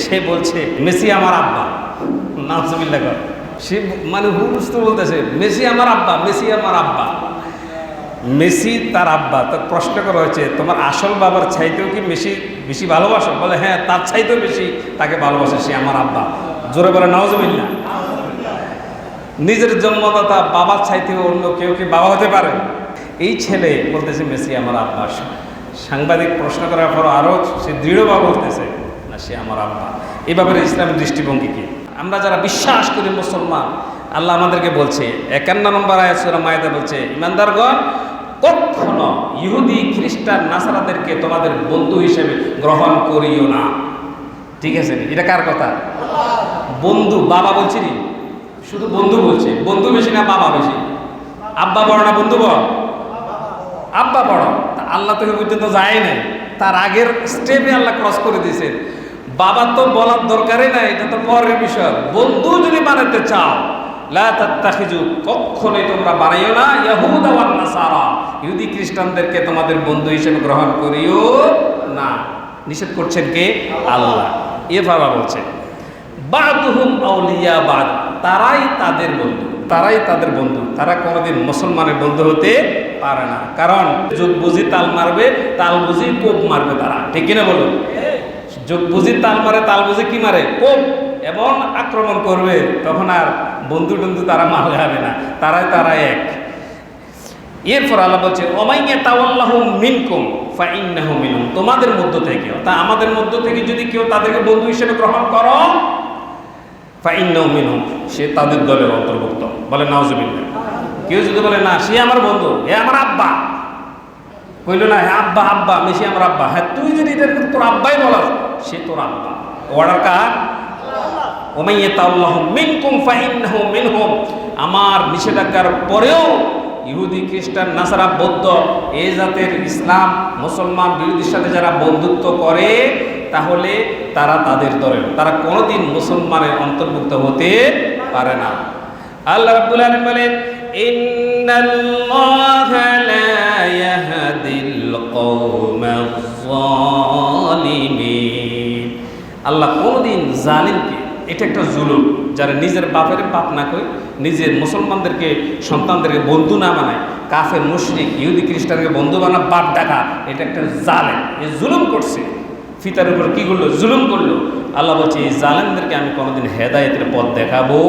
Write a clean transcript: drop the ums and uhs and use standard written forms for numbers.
সে বলছে মেসি আমার আব্বা। নাউজুবিল্লাহ। সে মানে হুবহু বলতেছে মেসি আমার আব্বা, মেসি আমার আব্বা, মেসি তার আব্বা। তো প্রশ্ন করা হয়েছে তোমার আসল বাবার চাইতেও কি মেসি বেশি ভালোবাসো? বলে হ্যাঁ, তার চাইতেও বেশি তাকে ভালোবাসে, সে আমার আব্বা। জোরে বলে নাউজুবিল্লাহ। নিজের জন্মদাতা বাবার চাইতেও অন্য কেউ কি বাবা হতে পারে? এই ছেলে বলতেছে মেসি আমার আব্বা। সাংবাদিক প্রশ্ন করার পর আরও সে দৃঢ়ভাবে বলতেছে না, সে আমার আব্বা। এই ব্যাপারে ইসলামের দৃষ্টিভঙ্গি কি? আমরা যারা বিশ্বাস করি মুসলমান, আল্লাহ আমাদেরকে বলছে 51 নম্বর আয়াত সূরা মায়েদা বলছে, ইমানদারগণ কখনো ইহুদি খ্রিস্টান নাসারাদেরকে তোমাদের বন্ধু হিসেবে গ্রহণ করিও না। ঠিক আছে? এটা কার কথা? বন্ধু। বাবা বলছি নি, শুধু বন্ধু বলছে। বন্ধু বেশি না বাবা বেশি? আব্বা বড় না বন্ধু বড়? আব্বা বড়। আল্লাহ তো পর্যন্ত যায় নাই, তার আগের স্টেপে আল্লাহ ক্রস করে দিয়েছে। বাবা তো বলার দরকারই নাই, এটা তো পরের বিষয়। বন্ধু যদি বানাতে চাও, লা তাত্তাখিজু, কখনোই তোমরা বানাইও না ইয়াহুদা ওয়ান নাসারা, ইহুদি খ্রিস্টানদেরকে তোমাদের বন্ধু হিসেবে গ্রহণ করিও না। নিষেধ করছেন কে? আল্লাহ। এভাবে বলছে বাদুহুম আউলিয়া বাদ, তারাই তাদের বন্ধু, তারাই তাদের বন্ধু। তারা কোনোদিন মুসলমানের বন্ধু হতে পারে না, কারণ যুগ বুঝি তাল মারবে, তাল বুঝি কোপ মারবে তারা। ঠিক কিনা বলুন? যুগ বুঝি তাল মারে, তাল বুঝি কি মারে? কোপ। এবং আক্রমণ করবে, তখন আর বন্ধু টন্ধু তারা মাল খাবে না, তারাই এক। এরপর আল্লাহ বলছে ওমাইয়া তাওয়াল্লাহু মিনকুম ফাইন্নাহু মিনহুম, তোমাদের মধ্য থেকে, তা আমাদের মধ্য থেকে যদি কেউ তাদেরকে বন্ধু হিসেবে গ্রহণ করো, ফাইন্নাহু মিনহুম, সে তাদের দলের অন্তর্ভুক্ত। বলে নাউজুবিল্লাহ। কেউ যদি বলে না সে আমার বন্ধু, এ আমার আব্বা, কইল না হ্যাঁ আব্বা আব্বা, মেসি আমার আব্বা, হ্যাঁ তুই যদি এটাকে তোর আব্বাই বলাস, সে তোর আব্বা। অর্ডার কার? ওমাইয়া তাওয়াল্লাহু মিনকুম ফাইন্নাহু মিনহুম, আমার নিষেধাজ্ঞার পরেও ইহুদি খ্রিস্টান নাসারা বৌদ্ধ এই জাতের ইসলাম মুসলমান বিরোধীর সাথে যারা বন্ধুত্ব করে, তাহলে তারা তাদের দলের, তারা কোনোদিন মুসলমানের অন্তর্ভুক্ত হতে পারে না। আল্লাহ রাব্বুল আলামিন বলেন ইন্নাল্লাহা লা ইয়াহদিল কওমাজ যালিমিন, আল্লাহ কোনোদিন জালিমকে, এটা একটা জুলুম, যারা নিজের বাপের পাপ না করে নিজের মুসলমানদেরকে সন্তানদেরকে বন্ধু না বানায়, কাফের মুশরিক ইহুদি খ্রিস্টানকে বন্ধু বানা বাপ ডাকা, এটা একটা জালেম। এ জুলুম করছে, ফিতার উপর কি করলো? জুলুম করলো। আল্লাহ বলছে এই জালেমদেরকে আমি কোনোদিন হেদায়েতের পথ দেখাবো